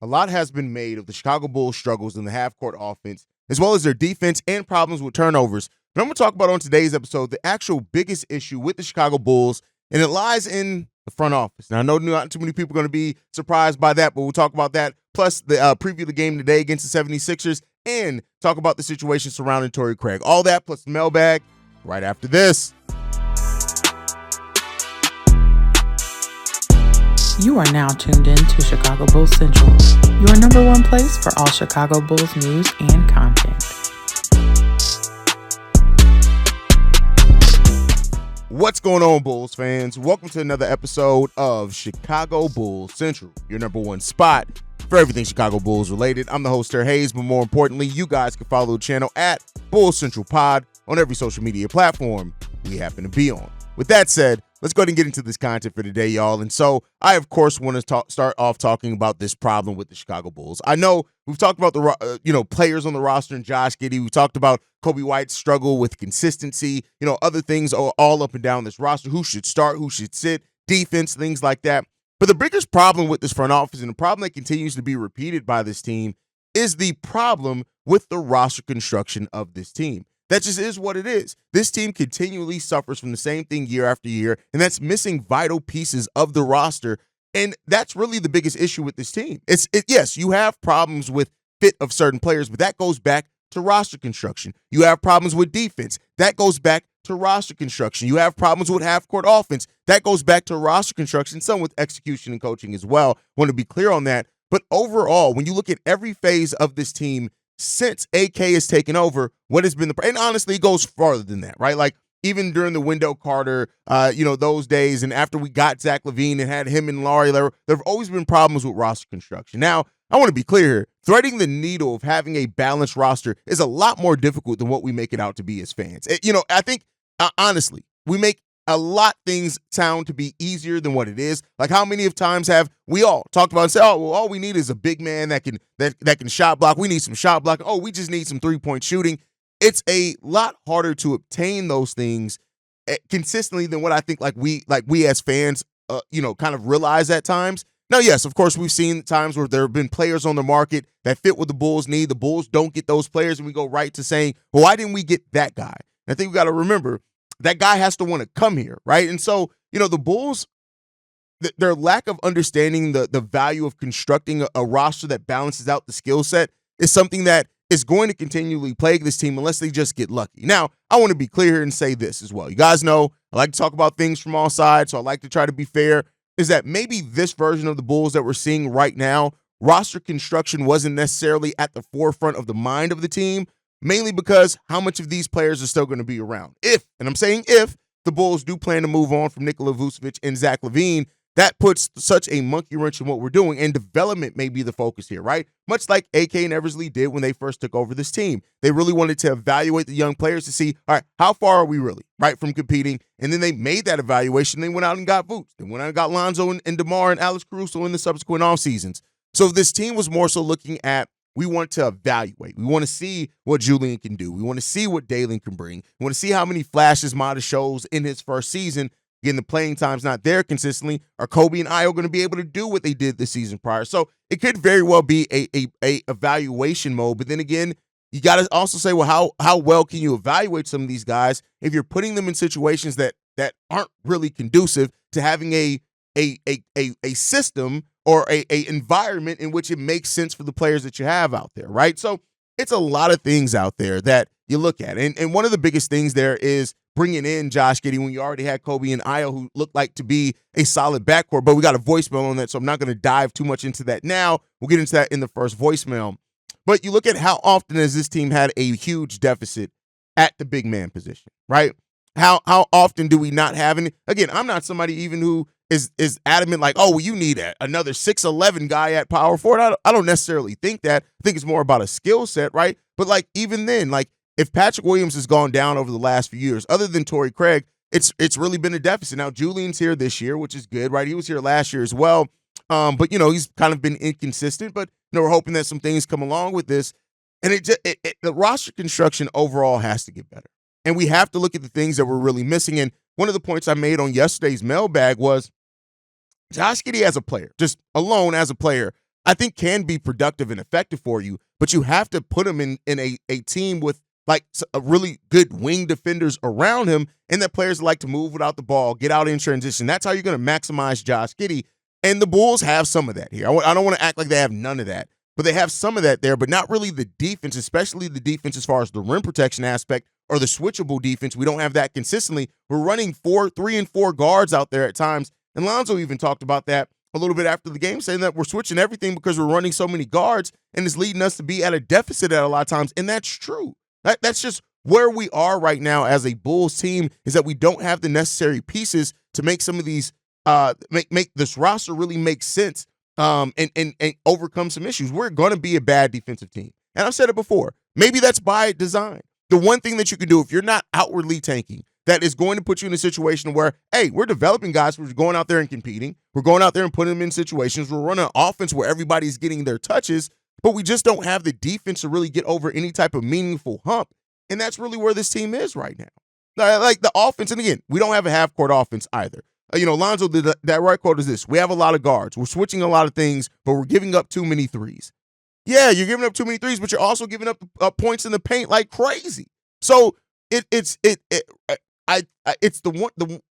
A lot has been made of the Chicago Bulls' struggles in the half-court offense, as well as their defense and problems with turnovers. But I'm going to talk about on today's episode the actual biggest issue with the Chicago Bulls, and it lies in the front office. Now, I know not too many people are going to be surprised by that, but we'll talk about that, plus the preview the game today against the 76ers, and talk about the situation surrounding Torrey Craig. All that plus the mailbag right after this. You are now tuned in to Chicago Bulls Central, your number one place for all Chicago Bulls news and content. What's going on, Bulls fans? Welcome to another episode of Chicago Bulls Central, your number one spot for everything Chicago Bulls related. I'm the host, Torrey Haize, but more importantly, you guys can follow the channel at Bulls Central Pod on every social media platform we happen to be on. With that said, let's go ahead and get into this content for today, y'all. And so I, of course, want to start off talking about this problem with the Chicago Bulls. I know we've talked about the players on the roster and Josh Giddey. We talked about Kobe White's struggle with consistency, other things all up and down this roster. Who should start, who should sit, defense, things like that. But the biggest problem with this front office, and the problem that continues to be repeated by this team, is the problem with the roster construction of this team. That just is what it is. This team continually suffers from the same thing year after year, and that's missing vital pieces of the roster. And that's really the biggest issue with this team. Yes, you have problems with fit of certain players, but that goes back to roster construction. You have problems with defense. That goes back to roster construction. You have problems with half-court offense. That goes back to roster construction, some with execution and coaching as well. Want to be clear on that. But overall, when you look at every phase of this team, since AK has taken over, what has been and honestly, it goes farther than that, right? Like even during the Wendell Carter, those days, and after we got Zach LaVine and had him and Laurie, there have always been problems with roster construction. Now, I want to be clear here. Threading the needle of having a balanced roster is a lot more difficult than what we make it out to be as fans. I think, honestly, we make a lot things sound to be easier than what it is. Like how many of times have we all talked about and said, oh, well, all we need is a big man that can shot block. We need some shot block. Oh, we just need some three-point shooting. It's a lot harder to obtain those things consistently than what I think we as fans kind of realize at times. Now, yes, of course, we've seen times where there have been players on the market that fit what the Bulls need. The Bulls don't get those players, and we go right to saying, well, why didn't we get that guy? And I think we got to remember that guy has to want to come here, right? And so, the Bulls, their lack of understanding the value of constructing a roster that balances out the skill set is something that is going to continually plague this team unless they just get lucky. Now, I want to be clear here and say this as well. You guys know I like to talk about things from all sides, so I like to try to be fair, is that maybe this version of the Bulls that we're seeing right now, roster construction wasn't necessarily at the forefront of the mind of the team, mainly because how much of these players are still going to be around. If the Bulls do plan to move on from Nikola Vucevic and Zach LaVine, that puts such a monkey wrench in what we're doing, and development may be the focus here, right? Much like AK and Eversley did when they first took over this team. They really wanted to evaluate the young players to see, all right, how far are we really, right, from competing? And then they made that evaluation. They went out and got Vooch. They went out and got Lonzo and DeMar and Alex Caruso in the subsequent off seasons. So this team was more so looking at, we want to evaluate. We want to see what Julian can do. We want to see what Dalen can bring. We want to see how many flashes Mata shows in his first season. Again, the playing time's not there consistently. Are Kobe and Ayo going to be able to do what they did the season prior? So it could very well be a evaluation mode. But then again, you got to also say, well, how well can you evaluate some of these guys if you're putting them in situations that aren't really conducive to having a system or a environment in which it makes sense for the players that you have out there, right? So it's a lot of things out there that you look at. And one of the biggest things there is bringing in Josh Giddey when you already had Kobe and Ayo, who looked like to be a solid backcourt, but we got a voicemail on that, so I'm not going to dive too much into that now. We'll get into that in the first voicemail. But you look at how often has this team had a huge deficit at the big man position, right? How often do we not have any? Again, I'm not somebody even who is adamant like, oh, well, you need another 6'11 guy at power forward. I don't necessarily think that. I think it's more about a skill set, right? But even then, if Patrick Williams has gone down over the last few years, other than Torrey Craig, it's really been a deficit. Now, Julian's here this year, which is good, right? He was here last year as well. But he's kind of been inconsistent, but we're hoping that some things come along with this. And the roster construction overall has to get better. And we have to look at the things that we're really missing. And one of the points I made on yesterday's mailbag was Josh Giddey as a player, just alone as a player, I think can be productive and effective for you, but you have to put him in a team with like a really good wing defenders around him, and that players like to move without the ball, get out in transition. That's how you're going to maximize Josh Giddey. And the Bulls have some of that here. I don't want to act like they have none of that, but they have some of that there, but not really the defense, especially the defense as far as the rim protection aspect or the switchable defense. We don't have that consistently. We're running 3 and 4 guards out there at times. And Lonzo even talked about that a little bit after the game, saying that we're switching everything because we're running so many guards, and it's leading us to be at a deficit at a lot of times. And that's true. That's just where we are right now as a Bulls team, is that we don't have the necessary pieces to make some of these make this roster really make sense and overcome some issues. We're going to be a bad defensive team. And I've said it before. Maybe that's by design. The one thing that you can do if you're not outwardly tanking, that is going to put you in a situation where, hey, we're developing guys. We're going out there and competing. We're going out there and putting them in situations. We're running an offense where everybody's getting their touches, but we just don't have the defense to really get over any type of meaningful hump. And that's really where this team is right now. Like the offense, and again, we don't have a half-court offense either. Lonzo did that right quote is this: we have a lot of guards. We're switching a lot of things, but we're giving up too many threes. Yeah, you're giving up too many threes, but you're also giving up points in the paint like crazy. So it's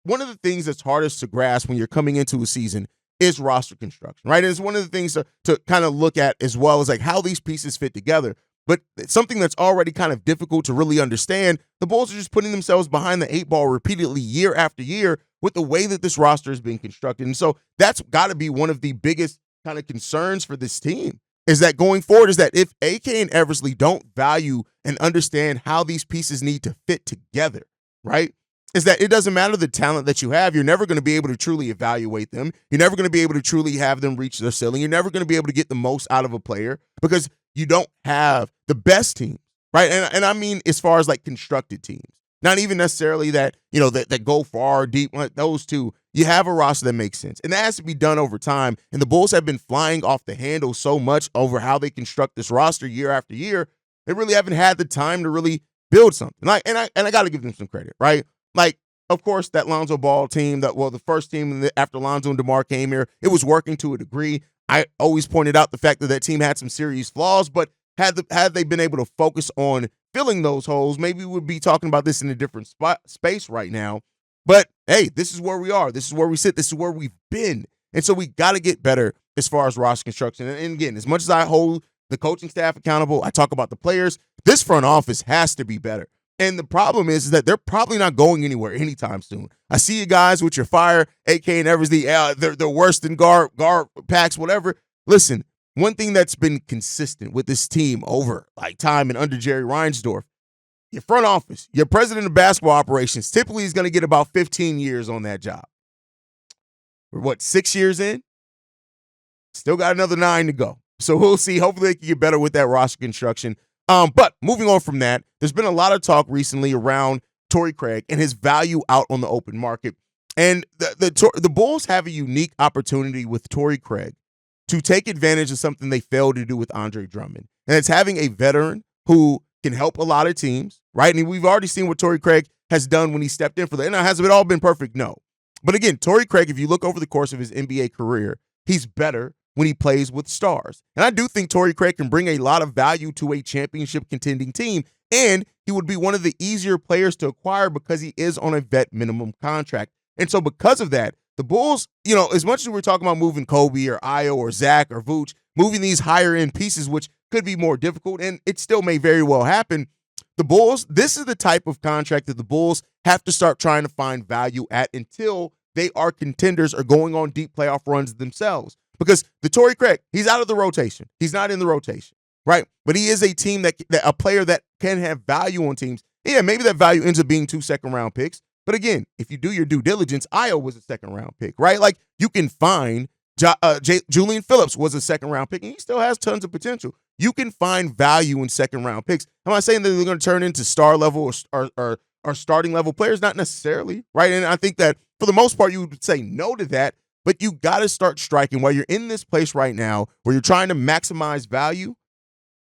one of the things that's hardest to grasp when you're coming into a season is roster construction, right? And it's one of the things to kind of look at, as well as like how these pieces fit together. But something that's already kind of difficult to really understand, the Bulls are just putting themselves behind the 8 ball repeatedly year after year with the way that this roster is being constructed. And so that's got to be one of the biggest kind of concerns for this team, is that going forward, is that if AK and Eversley don't value and understand how these pieces need to fit together, right, is that it doesn't matter the talent that you have. You're never going to be able to truly evaluate them. You're never going to be able to truly have them reach their ceiling. You're never going to be able to get the most out of a player because you don't have the best teams, right? And I mean as far as like constructed teams, not even necessarily that, that go far deep, like those two. You have a roster that makes sense, and that has to be done over time. And the Bulls have been flying off the handle so much over how they construct this roster year after year. They really haven't had the time to really build something. And I got to give them some credit, right? Like, of course, that Lonzo Ball team, the first team after Lonzo and DeMar came here, it was working to a degree. I always pointed out the fact that team had some serious flaws, but had they been able to focus on filling those holes, maybe we would be talking about this in a different space right now. But, hey, this is where we are. This is where we sit. This is where we've been. And so we got to get better as far as roster construction. And again, as much as I hold the coaching staff accountable, I talk about the players, this front office has to be better. And the problem is that they're probably not going anywhere anytime soon. I see you guys with your fire, AK and Eversley, they're worse than guard packs, whatever. Listen, one thing that's been consistent with this team over like time and under Jerry Reinsdorf, your front office, your president of basketball operations, typically is going to get about 15 years on that job. We're 6 years in? Still got another 9 to go. So we'll see. Hopefully they can get better with that roster construction. But moving on from that, there's been a lot of talk recently around Torrey Craig and his value out on the open market. And the Bulls have a unique opportunity with Torrey Craig to take advantage of something they failed to do with Andre Drummond. And it's having a veteran who can help a lot of teams, right? And we've already seen what Torrey Craig has done when he stepped in for that. Now, has it all been perfect? No. But again, Torrey Craig, if you look over the course of his NBA career, he's better when he plays with stars. And I do think Torrey Craig can bring a lot of value to a championship contending team, and he would be one of the easier players to acquire because he is on a vet minimum contract. And so because of that, the Bulls, as much as we're talking about moving Kobe or Ayo or Zach or Vooch, moving these higher end pieces, which could be more difficult, and it still may very well happen, the Bulls, this is the type of contract that the Bulls have to start trying to find value at until they are contenders or going on deep playoff runs themselves. Because the Torrey Craig, he's out of the rotation. He's not in the rotation, right? But he is a team that a player that can have value on teams. Yeah, maybe that value ends up being 2 second-round picks. But again, if you do your due diligence, Ayo was a second-round pick, right? Like you can find Julian Phillips was a second-round pick, and he still has tons of potential. You can find value in second-round picks. I'm not saying that they're going to turn into star level or starting level players, not necessarily, right? And I think that for the most part, you would say no to that. But you got to start striking while you're in this place right now where you're trying to maximize value.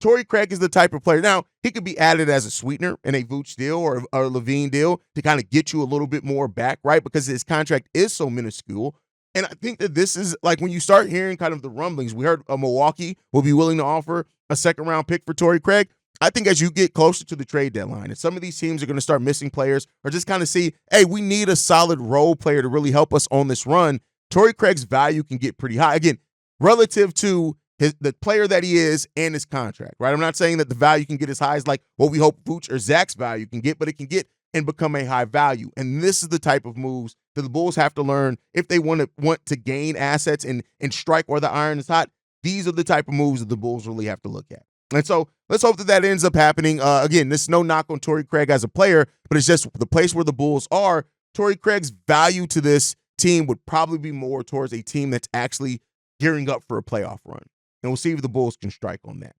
Torrey Craig is the type of player. Now, he could be added as a sweetener in a Vooch deal or a Levine deal to kind of get you a little bit more back, right? Because his contract is so minuscule. And I think that this is like when you start hearing kind of the rumblings, we heard Milwaukee will be willing to offer a second round pick for Torrey Craig. I think as you get closer to the trade deadline and some of these teams are going to start missing players or just kind of see, hey, we need a solid role player to really help us on this run, Torrey Craig's value can get pretty high. Again, relative to the player that he is and his contract, right? I'm not saying that the value can get as high as like what we hope Vooch or Zach's value can get, but it can get and become a high value. And this is the type of moves that the Bulls have to learn if they want to gain assets and strike where the iron is hot. These are the type of moves that the Bulls really have to look at. And so let's hope that that ends up happening. Again, this is no knock on Torrey Craig as a player, but it's just the place where the Bulls are. Torrey Craig's value to this team would probably be more towards a team that's actually gearing up for a playoff run. And we'll see if the Bulls can strike on that.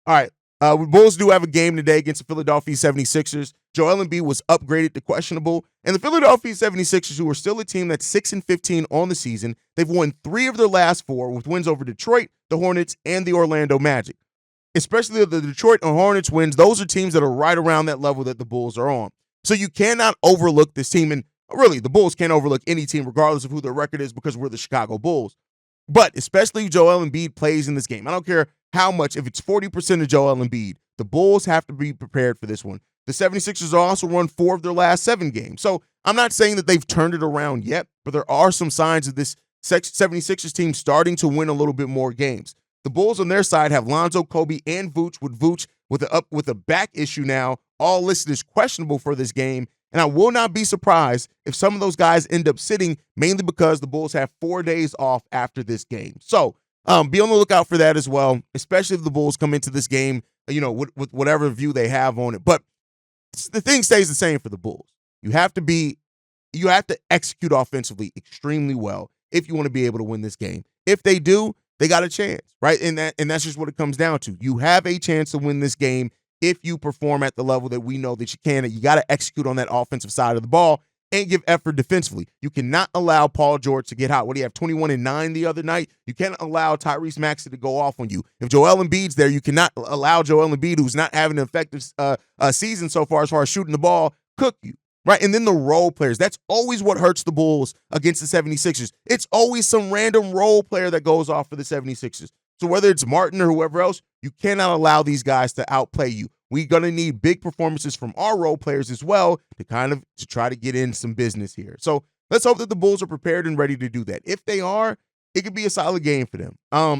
All right. The Bulls do have a game today against the Philadelphia 76ers. Joel Embiid was upgraded to questionable. And the Philadelphia 76ers, who are still a team that's 6-15 on the season, they've won 3 of their last 4 with wins over Detroit, the Hornets, and the Orlando Magic. Especially the Detroit and Hornets wins, those are teams that are right around that level that the Bulls are on. So you cannot overlook this team. And really, the Bulls can't overlook any team regardless of who their record is because we're the Chicago Bulls. But especially if Joel Embiid plays in this game. I don't care how much, if it's 40% of Joel Embiid, the Bulls have to be prepared for this one. The 76ers also won 4 of their last 7 games. So I'm not saying that they've turned it around yet, but there are some signs of this 76ers team starting to win a little bit more games. The Bulls on their side have Lonzo, Kobe, and Vooch, with Vooch with a back issue now, all listed as questionable for this game. And I will not be surprised if some of those guys end up sitting, mainly because the Bulls have 4 days off after this game. So be on the lookout for that as well, especially if the Bulls come into this game, with whatever view they have on it. But the thing stays the same for the Bulls. You have to execute offensively extremely well if you want to be able to win this game. If they do, they got a chance, right? And that's just what it comes down to. You have a chance to win this game if you perform at the level that we know that you can. You got to execute on that offensive side of the ball and give effort defensively. You cannot allow Paul George to get hot. What do you have, 21 and 9 the other night? You can't allow Tyrese Maxey to go off on you. If Joel Embiid's there, you cannot allow Joel Embiid, who's not having an effective season so far as shooting the ball, cook you. Right, and then the role players. That's always what hurts the Bulls against the 76ers. It's always some random role player that goes off for the 76ers. So whether it's Martin or whoever else, you cannot allow these guys to outplay you. We're going to need big performances from our role players as well to try to get in some business here. So let's hope that the Bulls are prepared and ready to do that. If they are, it could be a solid game for them.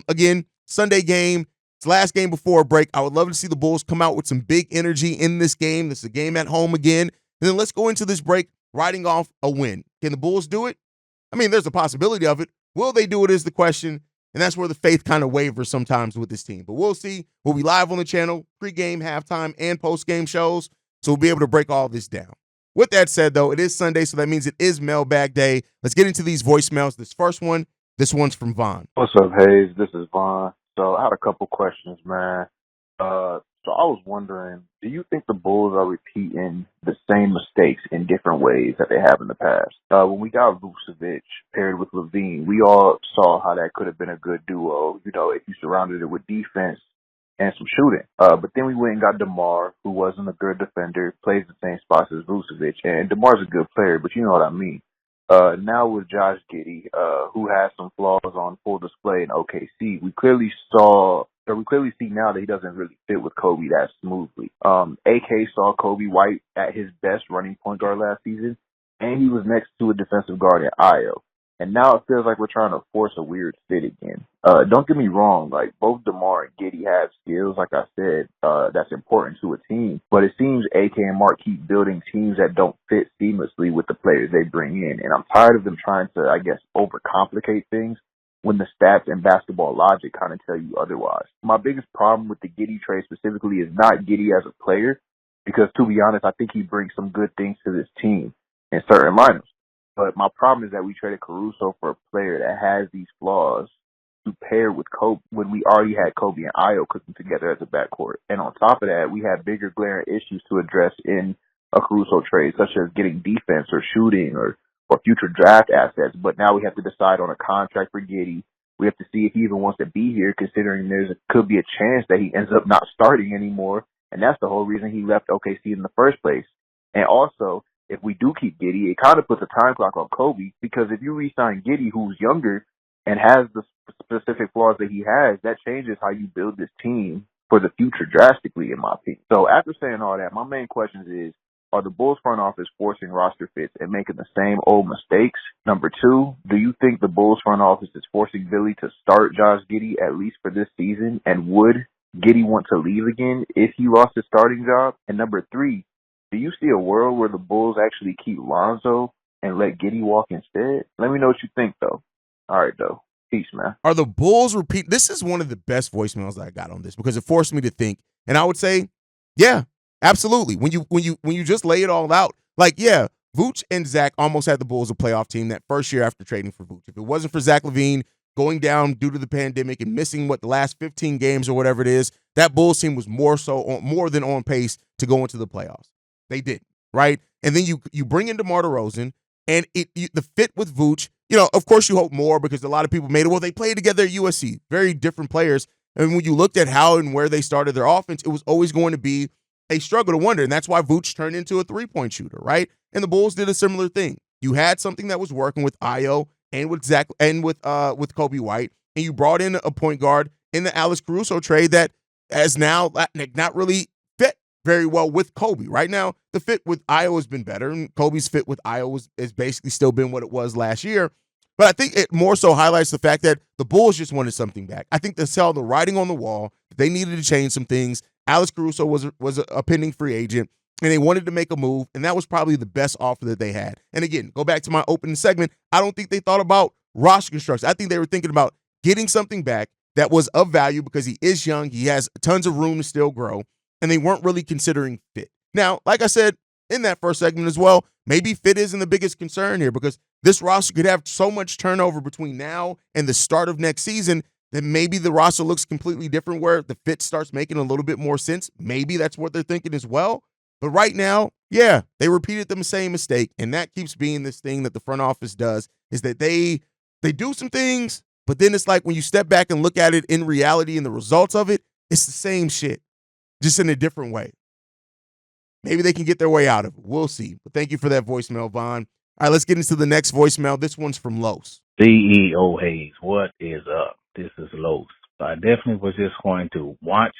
Again, Sunday game. It's last game before a break. I would love to see the Bulls come out with some big energy in this game. This is a game at home again. And then let's go into this break riding off a win. Can the Bulls do it? I mean, there's a possibility of it. Will they do it is the question. And that's where the faith kind of wavers sometimes with this team. But we'll see. We'll be live on the channel, pregame, halftime, and postgame shows. So we'll be able to break all this down. With that said, though, it is Sunday, so that means it is Mailbag Day. Let's get into these voicemails. This one's from Vaughn. What's up, Haize? This is Vaughn. So I had a couple questions, man. So I was wondering, do you think the Bulls are repeating the same mistakes in different ways that they have in the past? When we got Vucevic paired with Levine, we all saw how that could have been a good duo, if you surrounded it with defense and some shooting. But then we went and got DeMar, who wasn't a good defender, plays the same spots as Vucevic, and DeMar's a good player, but you know what I mean. Now with Josh Giddey, who has some flaws on full display in OKC, we clearly see now that he doesn't really fit with Kobe that smoothly. AK saw Kobe White at his best running point guard last season, and he was next to a defensive guard at Io. And now it feels like we're trying to force a weird fit again. Don't get me wrong, like both DeMar and Giddey have skills, like I said, that's important to a team. But it seems AK and Mark keep building teams that don't fit seamlessly with the players they bring in. And I'm tired of them trying to, overcomplicate things when the stats and basketball logic kind of tell you otherwise. My biggest problem with the Giddey trade specifically is not Giddey as a player, because to be honest, I think he brings some good things to this team in certain lineups. But my problem is that we traded Caruso for a player that has these flaws to pair with Kobe when we already had Kobe and Io cooking together as a backcourt. And on top of that, we had bigger glaring issues to address in a Caruso trade, such as getting defense or shooting or future draft assets. But now we have to decide on a contract for Giddey. We have to see if he even wants to be here, considering could be a chance that he ends up not starting anymore. And that's the whole reason he left OKC in the first place. And also, if we do keep Giddey, it kind of puts a time clock on Kobe, because if you re-sign Giddey, who's younger and has the specific flaws that he has, that changes how you build this team for the future drastically, in my opinion. So after saying all that, my main question is, are the Bulls front office forcing roster fits and making the same old mistakes? Number two, do you think the Bulls front office is forcing Billy to start Josh Giddey at least for this season? And would Giddey want to leave again if he lost his starting job? And number three, do you see a world where the Bulls actually keep Lonzo and let Giddey walk instead? Let me know what you think, though. All right, though. Peace, man. Are the Bulls repeat? This is one of the best voicemails that I got on this, because it forced me to think. And I would say, yeah, absolutely. When you just lay it all out, like, yeah, Vooch and Zach almost had the Bulls a playoff team that first year after trading for Vooch. If it wasn't for Zach LaVine going down due to the pandemic and missing the last 15 games or whatever it is, that Bulls team was more than on pace to go into the playoffs. They did, right? And then you bring in DeMar DeRozan, and the fit with Vooch, of course you hope more, because a lot of people made it, well, they played together at USC, very different players. And when you looked at how and where they started their offense, it was always going to be a struggle to wonder. And that's why Vooch turned into a three-point shooter, right? And the Bulls did a similar thing. You had something that was working with Ayo and with Zach and with Kobe White, and you brought in a point guard in the Alex Caruso trade that has now not really fit very well with Kobe. Right now, the fit with Ayo has been better, and Kobe's fit with Ayo has basically still been what it was last year. But I think it more so highlights the fact that the Bulls just wanted something back. I think they saw the writing on the wall. They needed to change some things. Alex Caruso was a pending free agent, and they wanted to make a move, and that was probably the best offer that they had. And again, go back to my opening segment, I don't think they thought about roster construction. I think they were thinking about getting something back that was of value, because he is young, he has tons of room to still grow, and they weren't really considering fit. Now, like I said in that first segment as well, maybe fit isn't the biggest concern here, because this roster could have so much turnover between now and the start of next season that maybe the roster looks completely different, where the fit starts making a little bit more sense. Maybe that's what they're thinking as well. But right now, yeah, they repeated the same mistake, and that keeps being this thing that the front office does, is that they do some things, but then it's like when you step back and look at it in reality and the results of it, it's the same shit, just in a different way. Maybe they can get their way out of it. We'll see. But thank you for that voicemail, Vaughn. All right, let's get into the next voicemail. This one's from Los. CEO Haize, what is up? This is Los. I definitely was just going to watch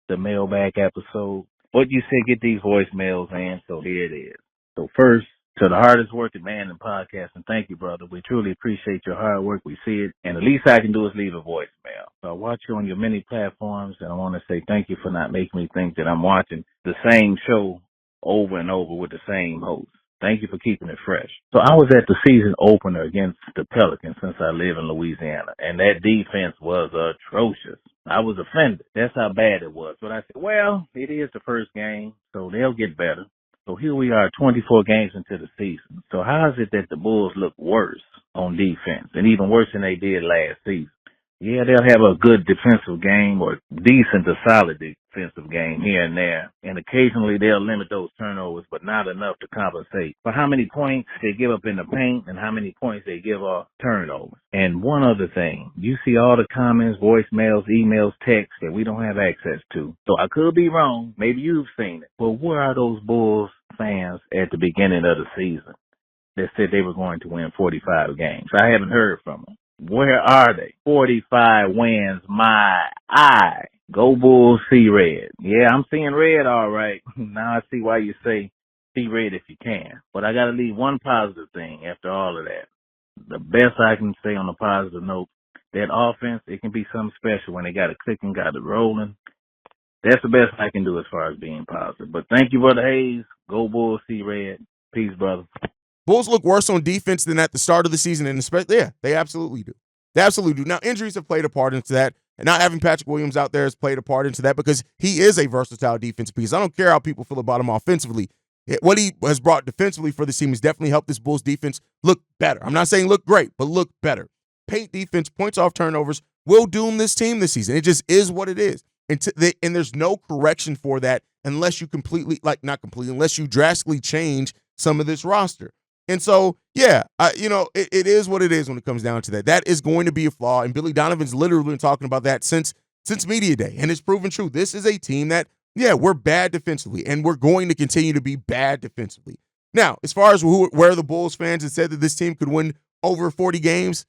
the Mailbag episode. But you said get these voicemails in, so here it is. So first, to the hardest working man in podcasting, thank you, brother. We truly appreciate your hard work. We see it. And the least I can do is leave a voicemail. So I watch you on your many platforms, and I want to say thank you for not making me think that I'm watching the same show over and over with the same host. Thank you for keeping it fresh. So I was at the season opener against the Pelicans, since I live in Louisiana, and that defense was atrocious. I was offended. That's how bad it was. But I said, well, it is the first game, so they'll get better. So here we are 24 games into the season. So how is it that the Bulls look worse on defense, and even worse than they did last season? Yeah, they'll have a good defensive game, or decent to solid defensive game here and there. And occasionally they'll limit those turnovers, but not enough to compensate for how many points they give up in the paint and how many points they give off turnovers. And one other thing, you see all the comments, voicemails, emails, texts that we don't have access to. So I could be wrong. Maybe you've seen it. But where are those Bulls fans at the beginning of the season that said they were going to win 45 games? I haven't heard from them. Where are they? 45 wins, my eye. Go Bulls, see red. Yeah, I'm seeing red all right. Now I see why you say see red if you can. But I got to leave one positive thing after all of that. The best I can say on a positive note, that offense, it can be something special when they got it clicking, got it rolling. That's the best I can do as far as being positive. But thank you, Brother Haize. Go Bulls, see red. Peace, brother. Bulls look worse on defense than at the start of the season, and especially, yeah, they absolutely do. They absolutely do. Now, injuries have played a part into that, and not having Patrick Williams out there has played a part into that, because he is a versatile defense piece. I don't care how people feel about him offensively. What he has brought defensively for this team has definitely helped this Bulls defense look better. I'm not saying look great, but look better. Paint defense, points off turnovers will doom this team this season. It just is what it is. And there's no correction for that unless you unless you drastically change some of this roster. And so, yeah, it is what it is when it comes down to that. That is going to be a flaw, and Billy Donovan's literally been talking about that since media day, and it's proven true. This is a team that, yeah, we're bad defensively, and we're going to continue to be bad defensively. Now, as far as where the Bulls fans had said that this team could win over 40 games,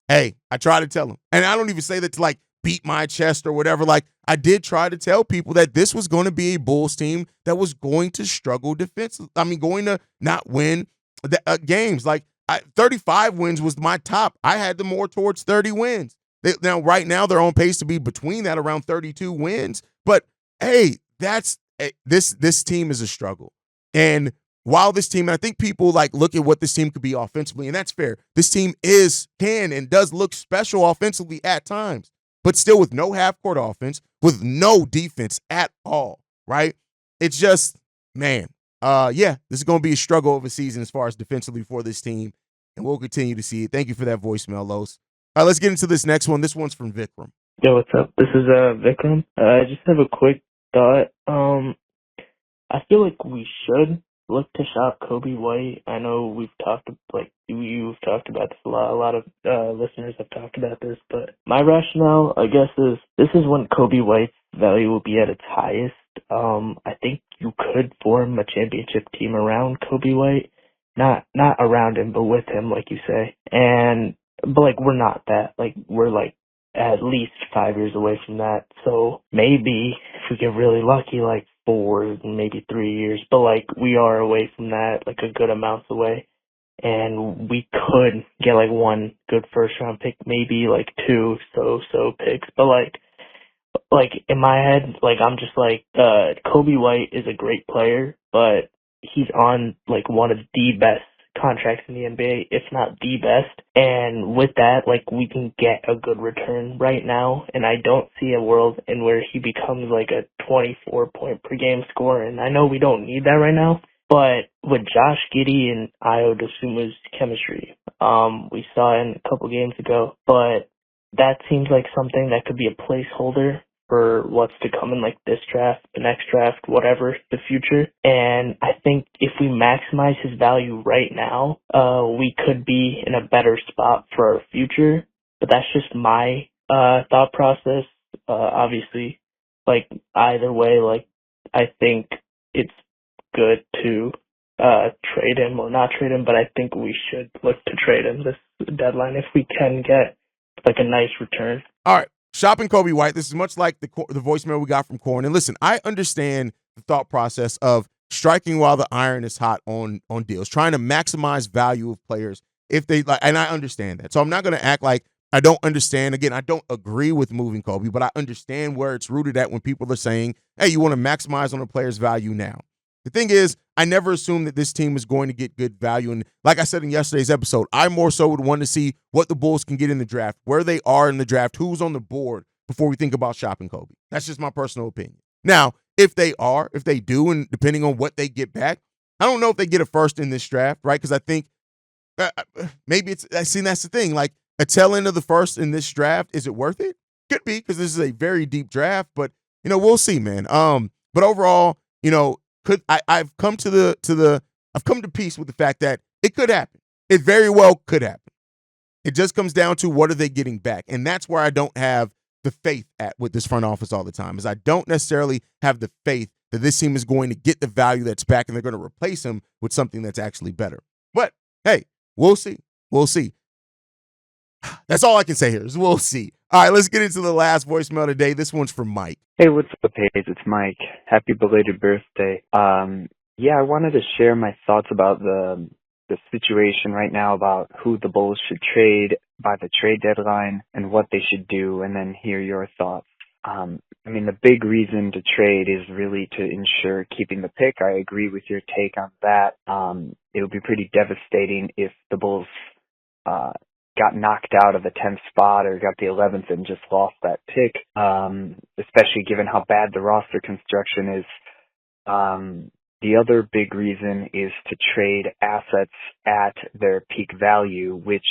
hey, I try to tell them. And I don't even say that to like beat my chest or whatever. Like, I did try to tell people that this was going to be a Bulls team that was going to struggle defensively. I mean, going to not win the games. Like, 35 wins was my top. I had them more towards 30 wins. Now, right now, they're on pace to be between that around 32 wins. But, hey, this team is a struggle. And while this team, and I think people like look at what this team could be offensively, and that's fair. This team can and does look special offensively at times, but still with no half-court offense, with no defense at all, right? It's just, man, this is going to be a struggle of a season as far as defensively for this team, and we'll continue to see it. Thank you for that voicemail, Los. All right, let's get into this next one. This one's from Vikram. Yo, what's up? This is Vikram. I just have a quick thought. I feel like we should look to shop Kobe White. I know you've talked about this a lot. A lot of listeners have talked about this, but my rationale, I guess, is this is when Kobe White's value will be at its highest. I think you could form a championship team around Kobe White, not around him, but with him, like you say. But like we're not that. Like we're like at least 5 years away from that. So maybe if we get really lucky, like 4, maybe 3 years, but like we are away from that, like a good amounts away. And we could get like one good first round pick, maybe like 2 so picks. But like in my head, like I'm just like, Kobe White is a great player, but he's on like one of the best contracts in the NBA, if not the best. And with that, like we can get a good return right now. And I don't see a world in where he becomes like a 24 point per game scorer. And I know we don't need that right now, but with Josh Giddey and Ayo Dosunmu's chemistry, we saw it in a couple games ago, but that seems like something that could be a placeholder for what's to come in like this draft, the next draft, whatever, the future. And I think if we maximize his value right now, we could be in a better spot for our future. But that's just my thought process. Obviously, like either way, like I think it's good to trade him or not trade him, but I think we should look to trade him this deadline if we can get like a nice return. All right. Shopping Kobe White, this is much like the voicemail we got from Corn. And listen, I understand the thought process of striking while the iron is hot on deals, trying to maximize value of players if they like, and I understand that. So I'm not going to act like I don't understand. Again, I don't agree with moving Kobe, but I understand where it's rooted at when people are saying, hey, you want to maximize on a player's value now. The thing is, I never assumed that this team is going to get good value. And like I said in yesterday's episode, I more so would want to see what the Bulls can get in the draft, where they are in the draft, who's on the board before we think about shopping Kobe. That's just my personal opinion. Now, if they do, and depending on what they get back, I don't know if they get a first in this draft, right? Because I think maybe that's the thing. Like a tail end of the first in this draft, is it worth it? Could be, because this is a very deep draft, but we'll see, man. But overall, I've come to peace with the fact that it could happen. It very well could happen. It just comes down to what are they getting back, and that's where I don't have the faith at with this front office all the time. Is I don't necessarily have the faith that this team is going to get the value that's back, and they're going to replace him with something that's actually better. But hey, we'll see. We'll see. That's all I can say here is we'll see. All right, let's get into the last voicemail today. This one's from Mike. Hey, what's up, Haize? It's Mike. Happy belated birthday. I wanted to share my thoughts about the situation right now about who the Bulls should trade by the trade deadline and what they should do, and then hear your thoughts. The big reason to trade is really to ensure keeping the pick. I agree with your take on that. It would be pretty devastating if the Bulls got knocked out of the 10th spot or got the 11th and just lost that pick, especially given how bad the roster construction is. The other big reason is to trade assets at their peak value, which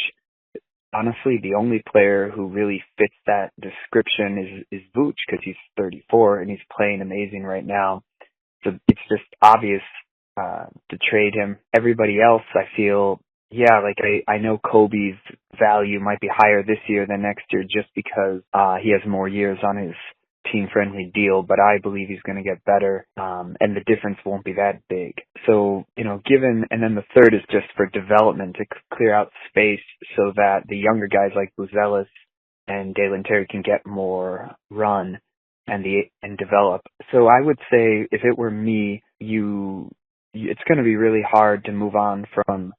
honestly the only player who really fits that description is Vooch, because he's 34 and he's playing amazing right now. So it's just obvious to trade him. Everybody else, I feel, I know Kobe's value might be higher this year than next year just because he has more years on his team-friendly deal, but I believe he's going to get better, and the difference won't be that big. So, given, and then the third is just for development to clear out space so that the younger guys like Buzelis and Dalen Terry can get more run and develop. So I would say if it were me, it's going to be really hard to move on from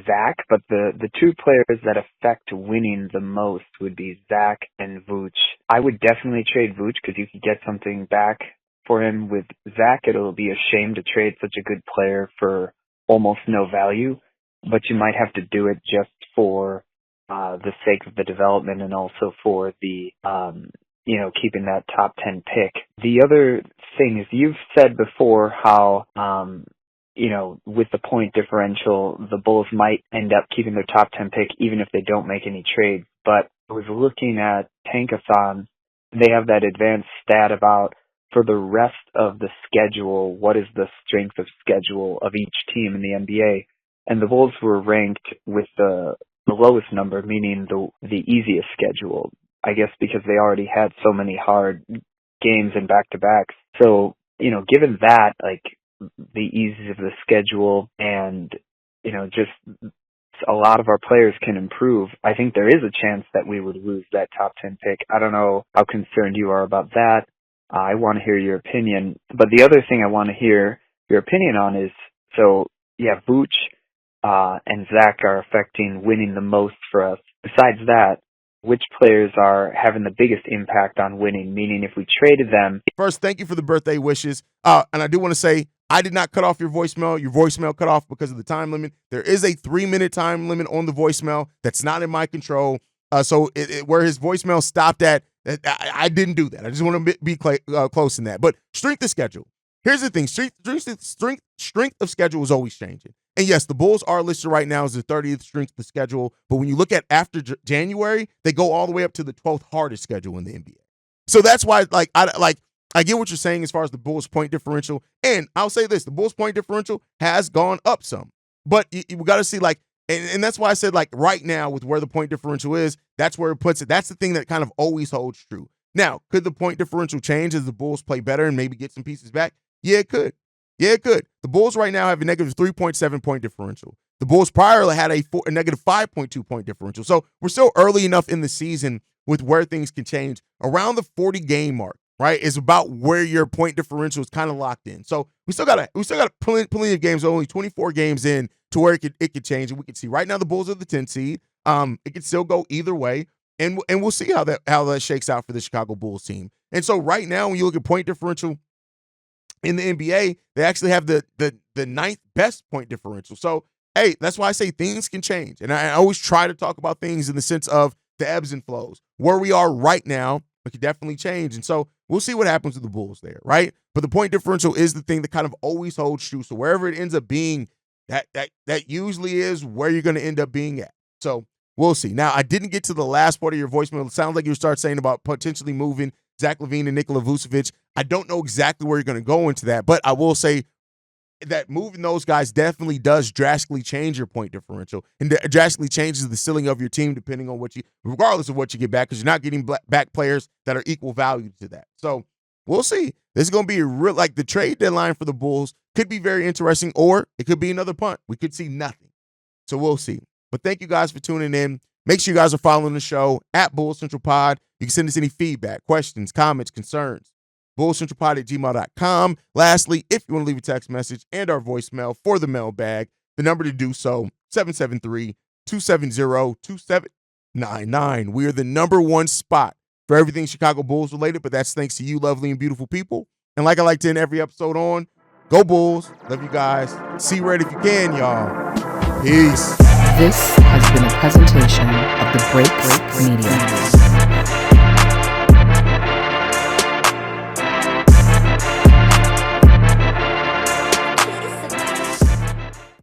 Zach, but the two players that affect winning the most would be Zach and Vooch. I would definitely trade Vooch because you could get something back for him. With Zach, it'll be a shame to trade such a good player for almost no value, but you might have to do it just for the sake of the development and also for the keeping that top 10 pick. The other thing is you've said before how with the point differential, the Bulls might end up keeping their top 10 pick even if they don't make any trades. But I was looking at Tankathon. They have that advanced stat about for the rest of the schedule, what is the strength of schedule of each team in the NBA. And the Bulls were ranked with the lowest number, meaning the easiest schedule, I guess because they already had so many hard games and back-to-backs. So, given that, like, the ease of the schedule and, just a lot of our players can improve, I think there is a chance that we would lose that top 10 pick. I don't know how concerned you are about that. I want to hear your opinion. But the other thing I want to hear your opinion on is, Vooch and Zach are affecting winning the most for us. Besides that, which players are having the biggest impact on winning, meaning if we traded them. First, thank you for the birthday wishes. And I do want to say, I did not cut off your voicemail. Your voicemail cut off because of the time limit. There is a 3-minute time limit on the voicemail that's not in my control. So where his voicemail stopped at, I didn't do that. I just want to be close in that. But strength of schedule. Here's the thing. Strength of schedule is always changing. And yes, the Bulls are listed right now as the 30th strength of schedule. But when you look at after January, they go all the way up to the 12th hardest schedule in the NBA. So that's why, I get what you're saying as far as the Bulls' point differential. And I'll say this, the Bulls' point differential has gone up some. But we got to see, and that's why I said, right now with where the point differential is, that's where it puts it. That's the thing that kind of always holds true. Now, could the point differential change as the Bulls play better and maybe get some pieces back? Yeah, it could. The Bulls right now have a negative 3.7 point differential. The Bulls prior had a negative 5.2 point differential. So we're still early enough in the season with where things can change. Around the 40 game mark, right, is about where your point differential is kind of locked in. So we still got plenty of games, only 24 games in to where it could change. And we can see right now the Bulls are the 10th seed. It could still go either way. And we'll see how that shakes out for the Chicago Bulls team. And so right now, when you look at point differential in the NBA, they actually have the 9th best point differential. So, hey, that's why I say things can change. And I always try to talk about things in the sense of the ebbs and flows. Where we are right now, it could definitely change. And so we'll see what happens with the Bulls there, right? But the point differential is the thing that kind of always holds true. So wherever it ends up being, that usually is where you're going to end up being at. So we'll see. Now, I didn't get to the last part of your voicemail. It sounds like you start saying about potentially moving Zach LaVine and Nikola Vucevic. I don't know exactly where you're going to go into that, but I will say that moving those guys definitely does drastically change your point differential and drastically changes the ceiling of your team depending on regardless of what you get back, because you're not getting back players that are equal value to that. So we'll see. This is going to be the trade deadline for the Bulls could be very interesting, or it could be another punt. We could see nothing. So we'll see. But thank you guys for tuning in. Make sure you guys are following the show at Bulls Central Pod. You can send us any feedback, questions, comments, concerns. bullscentralpod@gmail.com. Lastly, if you want to leave a text message and our voicemail for the mailbag, the number to do so, 773-270-2799. We are the number one spot for everything Chicago Bulls related, but that's thanks to you lovely and beautiful people. And like I like to end every episode on, go Bulls. Love you guys. See red if you can, y'all. Peace. This has been a presentation of the Break